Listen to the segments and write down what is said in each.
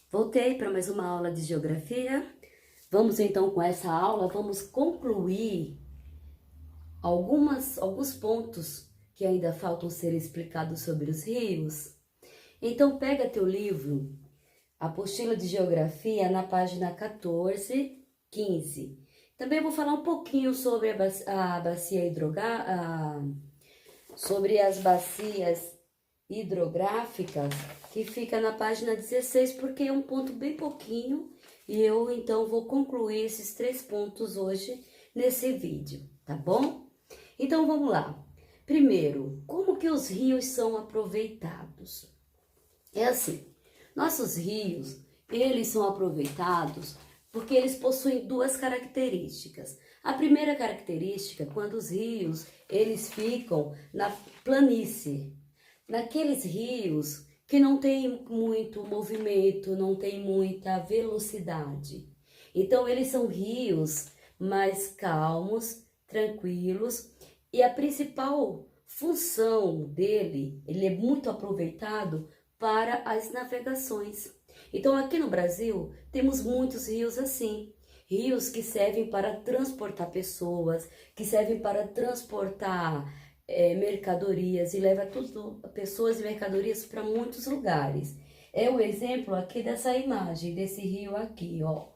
Voltei para mais uma aula de geografia. Vamos então com essa aula, vamos concluir alguns pontos que ainda faltam ser explicados sobre os rios. Então pega teu livro, Apostila de Geografia, na página 14, 15. Também vou falar um pouquinho sobre a bacia sobre as bacias hidrográficas, que fica na página 16, porque é um ponto bem pouquinho, e eu então vou concluir esses 3 pontos hoje nesse vídeo, tá bom? Então vamos lá. Primeiro, como que os rios são aproveitados? É assim, nossos rios, eles são aproveitados porque eles possuem 2 características. A primeira característica é quando os rios, eles ficam na planície, naqueles rios que não tem muito movimento, não tem muita velocidade. Então, eles são rios mais calmos, tranquilos, e a principal função dele, ele é muito aproveitado para as navegações. Então, aqui no Brasil, temos muitos rios assim, rios que servem para transportar pessoas, que servem para transportar mercadorias e leva tudo, pessoas e mercadorias para muitos lugares. É o exemplo aqui dessa imagem, desse rio aqui, ó,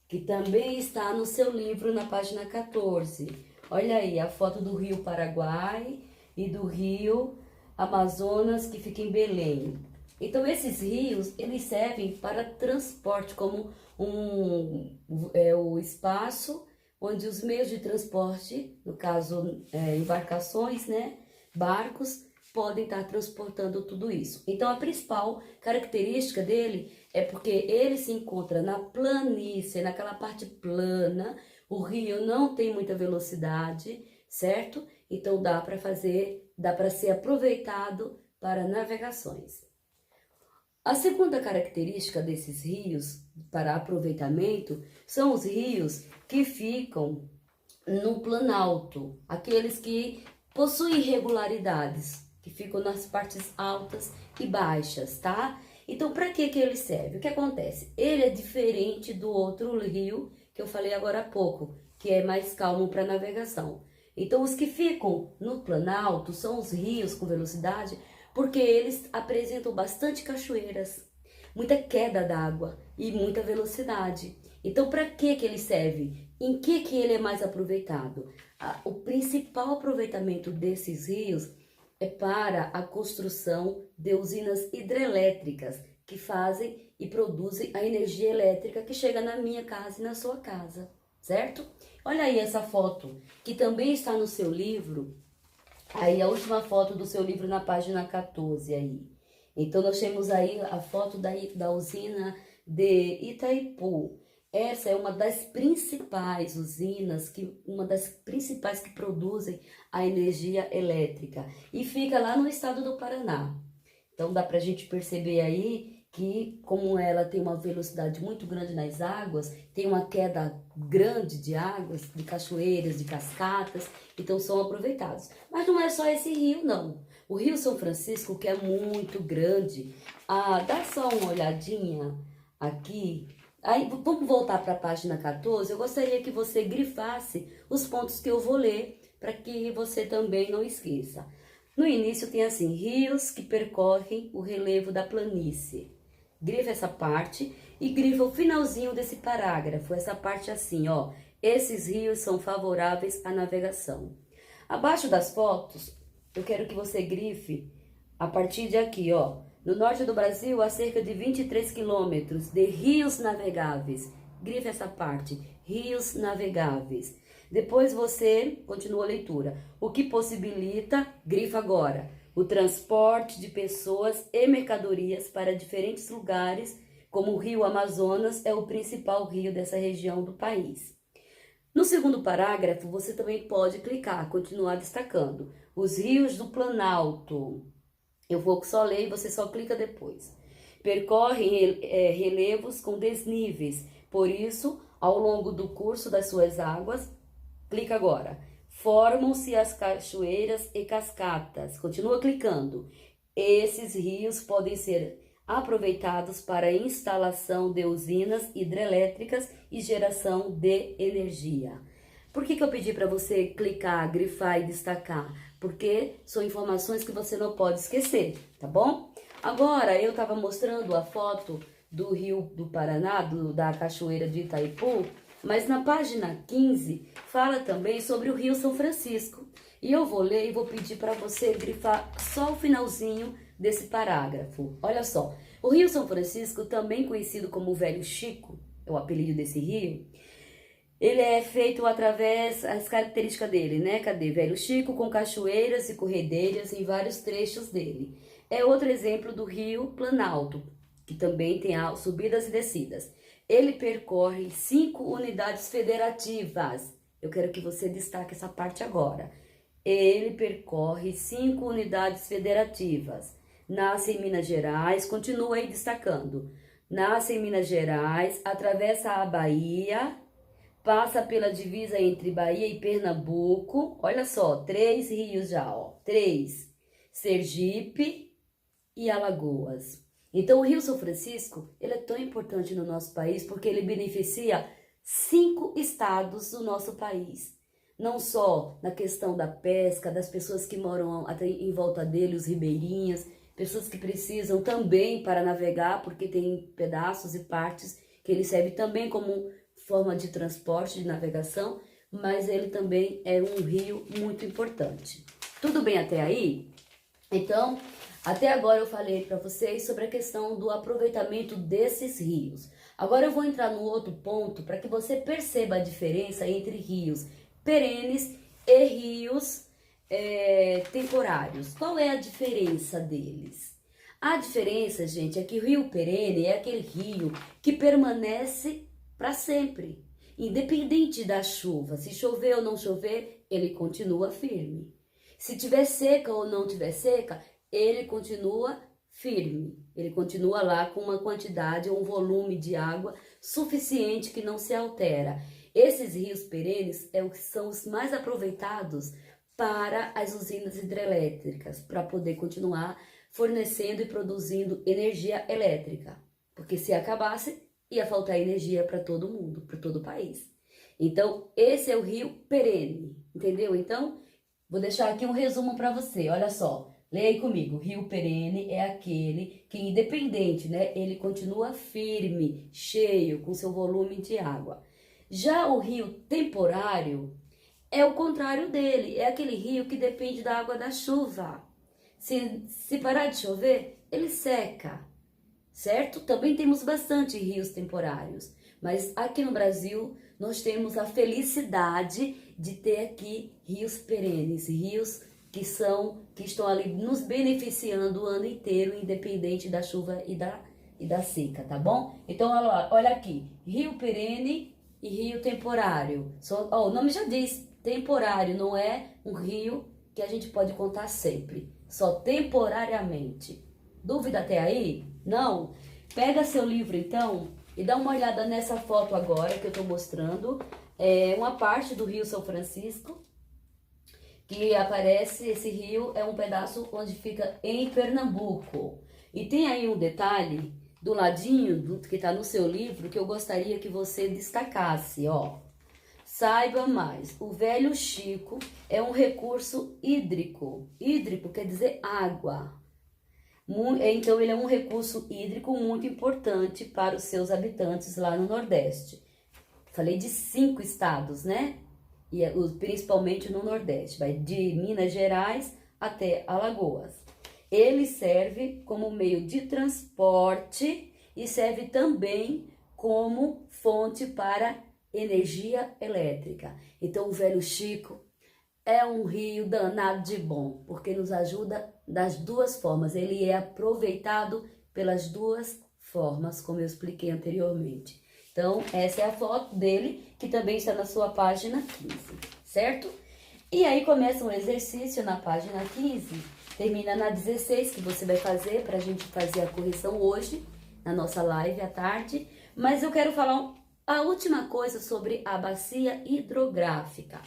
que também está no seu livro na página 14. Olha aí a foto do rio Paraguai e do rio Amazonas, que fica em Belém. Então esses rios, eles servem para transporte, como o espaço onde os meios de transporte, no caso embarcações, né, barcos, podem estar transportando tudo isso. Então a principal característica dele é porque ele se encontra na planície, naquela parte plana, o rio não tem muita velocidade, certo? Então dá para ser aproveitado para navegações. A segunda característica desses rios para aproveitamento são os rios que ficam no planalto, aqueles que possuem irregularidades, que ficam nas partes altas e baixas, tá? Então, para que ele serve? O que acontece? Ele é diferente do outro rio que eu falei agora há pouco, que é mais calmo para navegação. Então, os que ficam no planalto são os rios com velocidade, porque eles apresentam bastante cachoeiras, muita queda d'água e muita velocidade. Então, para que ele serve? Em que ele é mais aproveitado? O principal aproveitamento desses rios é para a construção de usinas hidrelétricas que fazem e produzem a energia elétrica que chega na minha casa e na sua casa, certo? Olha aí essa foto, que também está no seu livro. Aí a última foto do seu livro na página 14 aí. Então nós temos aí a foto da usina de Itaipu. Essa é uma das principais usinas, uma das principais que produzem a energia elétrica. E fica lá no estado do Paraná. Então dá pra gente perceber aí que, como ela tem uma velocidade muito grande nas águas, tem uma queda grande de águas, de cachoeiras, de cascatas, então são aproveitados. Mas não é só esse rio, não. O Rio São Francisco, que é muito grande, dá só uma olhadinha aqui. Aí, vamos voltar para a página 14. Eu gostaria que você grifasse os pontos que eu vou ler, para que você também não esqueça. No início tem assim, rios que percorrem o relevo da planície. Grifa essa parte e grifa o finalzinho desse parágrafo, essa parte assim, ó. Esses rios são favoráveis à navegação. Abaixo das fotos, eu quero que você grife a partir de aqui, ó. No norte do Brasil, há cerca de 23 quilômetros de rios navegáveis. Grife essa parte, rios navegáveis. Depois você continua a leitura. O que possibilita, grifa agora, o transporte de pessoas e mercadorias para diferentes lugares, como o rio Amazonas é o principal rio dessa região do país. No segundo parágrafo, você também pode clicar, continuar destacando. Os rios do Planalto. Eu vou só ler e você só clica depois. Percorrem relevos com desníveis, por isso, ao longo do curso das suas águas, clica agora. Formam-se as cachoeiras e cascatas. Continua clicando. Esses rios podem ser aproveitados para a instalação de usinas hidrelétricas e geração de energia. Por que eu pedi para você clicar, grifar e destacar? Porque são informações que você não pode esquecer, tá bom? Agora, eu estava mostrando a foto do Rio do Paraná, da Cachoeira de Itaipu, mas na página 15 fala também sobre o Rio São Francisco. E eu vou ler e vou pedir para você grifar só o finalzinho desse parágrafo. Olha só, o Rio São Francisco, também conhecido como o Velho Chico, é o apelido desse rio, ele é feito através das características dele, né? Cadê? Velho Chico, com cachoeiras e corredeiras em vários trechos dele. É outro exemplo do Rio Planalto, que também tem subidas e descidas. Ele percorre 5 unidades federativas. Eu quero que você destaque essa parte agora. Ele percorre 5 unidades federativas. Nasce em Minas Gerais, continua aí destacando. Nasce em Minas Gerais, atravessa a Bahia, passa pela divisa entre Bahia e Pernambuco. Olha só, 3 rios já, ó. 3. Sergipe e Alagoas. Então, o Rio São Francisco, ele é tão importante no nosso país porque ele beneficia 5 estados do nosso país. Não só na questão da pesca, das pessoas que moram até em volta dele, os ribeirinhos, pessoas que precisam também para navegar, porque tem pedaços e partes que ele serve também como forma de transporte, de navegação, mas ele também é um rio muito importante. Tudo bem até aí? Então, até agora eu falei para vocês sobre a questão do aproveitamento desses rios. Agora eu vou entrar no outro ponto para que você perceba a diferença entre rios perenes e rios temporários. Qual é a diferença deles? A diferença, gente, é que o rio perene é aquele rio que permanece para sempre, independente da chuva. Se chover ou não chover, ele continua firme. Se tiver seca ou não tiver seca, ele continua firme. Ele continua lá com uma quantidade ou um volume de água suficiente que não se altera. Esses rios perenes são os mais aproveitados para as usinas hidrelétricas, para poder continuar fornecendo e produzindo energia elétrica. Porque se acabasse, ia faltar energia para todo mundo, para todo o país. Então, esse é o rio perene, entendeu? Então, vou deixar aqui um resumo para você, olha só. Leia aí comigo, rio perene é aquele que, independente, né, ele continua firme, cheio, com seu volume de água. Já o rio temporário é o contrário dele, é aquele rio que depende da água da chuva. Se parar de chover, ele seca, certo? Também temos bastante rios temporários, mas aqui no Brasil nós temos a felicidade de ter aqui rios perenes, rios que estão ali nos beneficiando o ano inteiro, independente da chuva e da seca, tá bom? Então, olha aqui, rio perene e rio temporário. O nome já diz, temporário, não é um rio que a gente pode contar sempre, só temporariamente. Dúvida até aí? Não? Pega seu livro então e dá uma olhada nessa foto agora que eu estou mostrando. É uma parte do Rio São Francisco, que aparece, esse rio é um pedaço onde fica em Pernambuco. E tem aí um detalhe do ladinho que está no seu livro que eu gostaria que você destacasse, ó. Saiba mais, o Velho Chico é um recurso hídrico. Hídrico quer dizer água. Então ele é um recurso hídrico muito importante para os seus habitantes lá no Nordeste. Falei de 5 estados, né? E principalmente no Nordeste, vai de Minas Gerais até Alagoas. Ele serve como meio de transporte e serve também como fonte para energia elétrica. Então o Velho Chico é um rio danado de bom, porque nos ajuda das duas formas. Ele é aproveitado pelas duas formas, como eu expliquei anteriormente. Então, essa é a foto dele, que também está na sua página 15, certo? E aí começa um exercício na página 15, termina na 16, que você vai fazer para a gente fazer a correção hoje, na nossa live à tarde. Mas eu quero falar a última coisa sobre a bacia hidrográfica.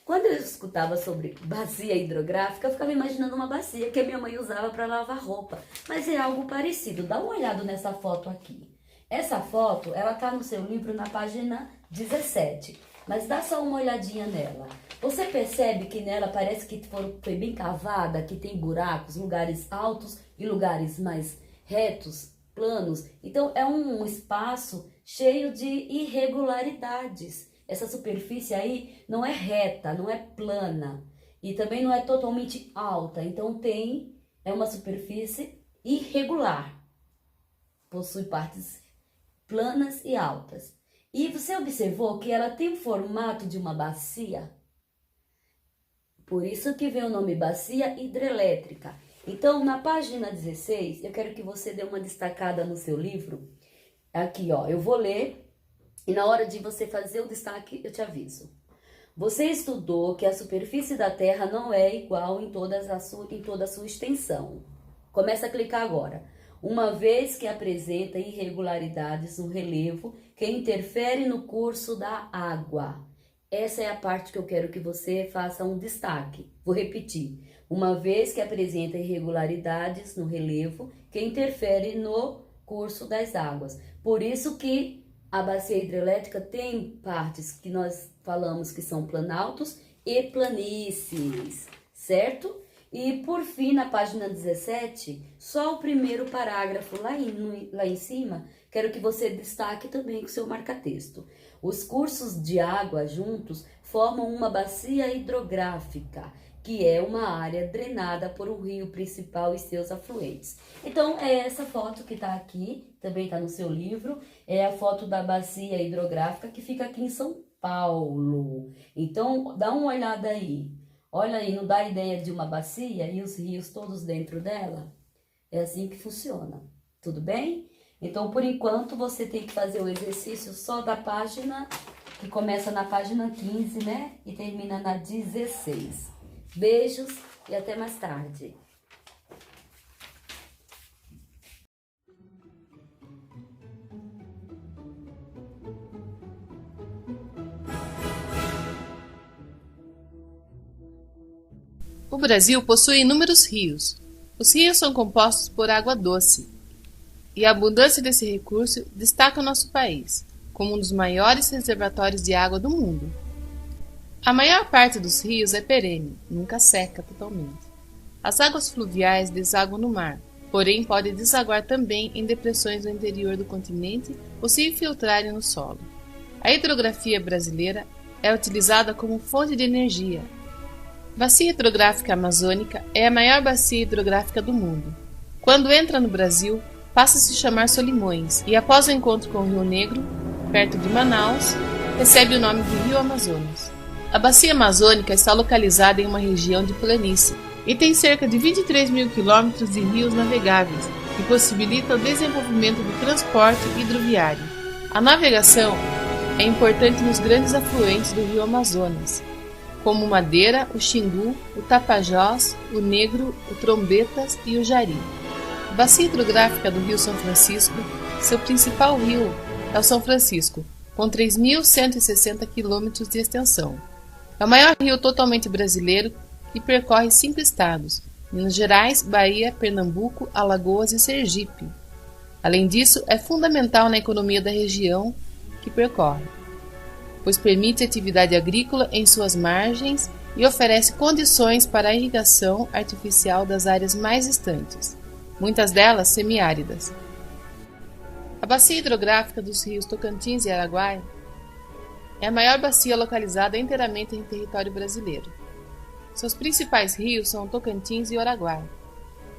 Quando eu escutava sobre bacia hidrográfica, eu ficava imaginando uma bacia que a minha mãe usava para lavar roupa. Mas é algo parecido. Dá uma olhada nessa foto aqui. Essa foto, ela tá no seu livro na página 17. Mas dá só uma olhadinha nela. Você percebe que nela parece que foi bem cavada, que tem buracos, lugares altos e lugares mais retos, planos. Então é um espaço cheio de irregularidades. Essa superfície aí não é reta, não é plana e também não é totalmente alta. Então é uma superfície irregular. Possui partes planas e altas. E você observou que ela tem o formato de uma bacia? Por isso que vem o nome bacia hidrelétrica. Então, na página 16, eu quero que você dê uma destacada no seu livro. Aqui, ó, eu vou ler e na hora de você fazer o destaque, eu te aviso. Você estudou que a superfície da Terra não é igual em toda a sua extensão. Começa a clicar agora. Uma vez que apresenta irregularidades no relevo que interfere no curso da água. Essa é a parte que eu quero que você faça um destaque. Vou repetir. Uma vez que apresenta irregularidades no relevo que interfere no curso das águas. Por isso que a bacia hidrelétrica tem partes que nós falamos que são planaltos e planícies, certo? E por fim, na página 17, só o primeiro parágrafo lá em cima, quero que você destaque também com o seu marca-texto. Os cursos de água juntos formam uma bacia hidrográfica, que é uma área drenada por um rio principal e seus afluentes. Então, é essa foto que está aqui, também está no seu livro, é a foto da bacia hidrográfica que fica aqui em São Paulo. Então, dá uma olhada aí. Olha aí, não dá a ideia de uma bacia e os rios todos dentro dela? É assim que funciona, tudo bem? Então, por enquanto, você tem que fazer o exercício só da página, que começa na página 15, né? E termina na 16. Beijos e até mais tarde. O Brasil possui inúmeros rios. Os rios são compostos por água doce, e a abundância desse recurso destaca o nosso país como um dos maiores reservatórios de água do mundo. A maior parte dos rios é perene, nunca seca totalmente. As águas fluviais desaguam no mar, porém podem desaguar também em depressões no interior do continente ou se infiltrarem no solo. A hidrografia brasileira é utilizada como fonte de energia. Bacia Hidrográfica Amazônica é a maior bacia hidrográfica do mundo. Quando entra no Brasil, passa a se chamar Solimões e, após o encontro com o Rio Negro, perto de Manaus, recebe o nome de Rio Amazonas. A Bacia Amazônica está localizada em uma região de planície e tem cerca de 23 mil quilômetros de rios navegáveis, que possibilita o desenvolvimento do transporte hidroviário. A navegação é importante nos grandes afluentes do Rio Amazonas, como o Madeira, o Xingu, o Tapajós, o Negro, o Trombetas e o Jari. A bacia hidrográfica do Rio São Francisco, seu principal rio é o São Francisco, com 3.160 quilômetros de extensão. É o maior rio totalmente brasileiro e percorre 5 estados, Minas Gerais, Bahia, Pernambuco, Alagoas e Sergipe. Além disso, é fundamental na economia da região que percorre, pois permite atividade agrícola em suas margens e oferece condições para a irrigação artificial das áreas mais distantes, muitas delas semiáridas. A bacia hidrográfica dos rios Tocantins e Araguaia é a maior bacia localizada inteiramente em território brasileiro. Seus principais rios são o Tocantins e o Araguaia.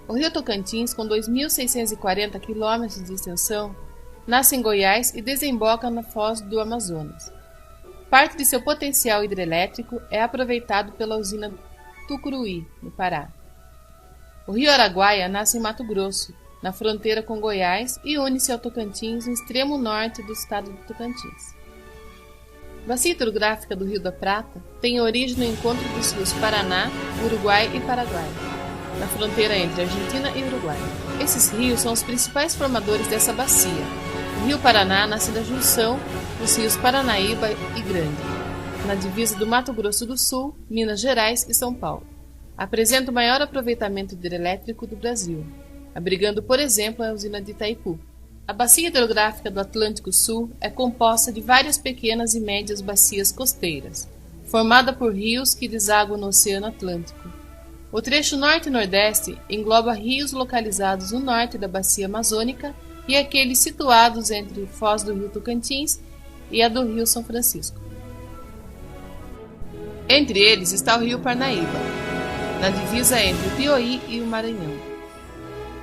O rio Tocantins, com 2.640 km de extensão, nasce em Goiás e desemboca na foz do Amazonas. Parte de seu potencial hidrelétrico é aproveitado pela usina Tucuruí, no Pará. O rio Araguaia nasce em Mato Grosso, na fronteira com Goiás, e une-se ao Tocantins no extremo norte do estado do Tocantins. A bacia hidrográfica do Rio da Prata tem origem no encontro dos rios Paraná, Uruguai e Paraguai, na fronteira entre Argentina e Uruguai. Esses rios são os principais formadores dessa bacia. O rio Paraná nasce da junção dos rios Paranaíba e Grande. na divisa do Mato Grosso do Sul, Minas Gerais e São Paulo. Apresenta o maior aproveitamento hidrelétrico do Brasil, abrigando, por exemplo, a usina de Itaipu. A bacia hidrográfica do Atlântico Sul é composta de várias pequenas e médias bacias costeiras, formada por rios que desaguam no Oceano Atlântico. O trecho norte e nordeste engloba rios localizados no norte da bacia amazônica e aqueles situados entre Foz do Rio Tocantins e a do Rio São Francisco. Entre eles está o Rio Parnaíba, na divisa entre o Piauí e o Maranhão,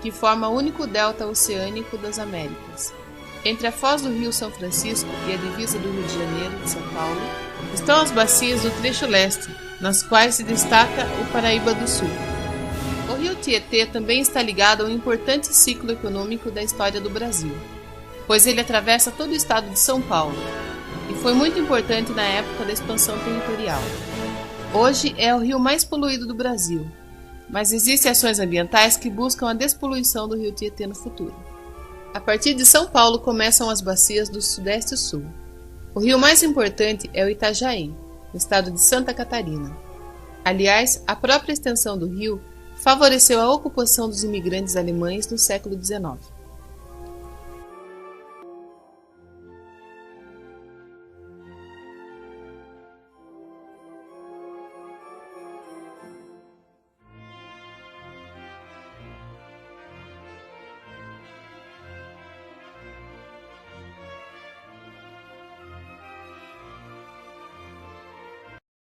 que forma o único delta oceânico das Américas. Entre a foz do Rio São Francisco e a divisa do Rio de Janeiro e de São Paulo, estão as bacias do trecho leste, nas quais se destaca o Paraíba do Sul. O rio Tietê também está ligado a um importante ciclo econômico da história do Brasil, pois ele atravessa todo o estado de São Paulo, e foi muito importante na época da expansão territorial. Hoje é o rio mais poluído do Brasil, mas existem ações ambientais que buscam a despoluição do rio Tietê no futuro. A partir de São Paulo começam as bacias do Sudeste e Sul. O rio mais importante é o Itajaí, no estado de Santa Catarina. Aliás, a própria extensão do rio favoreceu a ocupação dos imigrantes alemães no século XIX.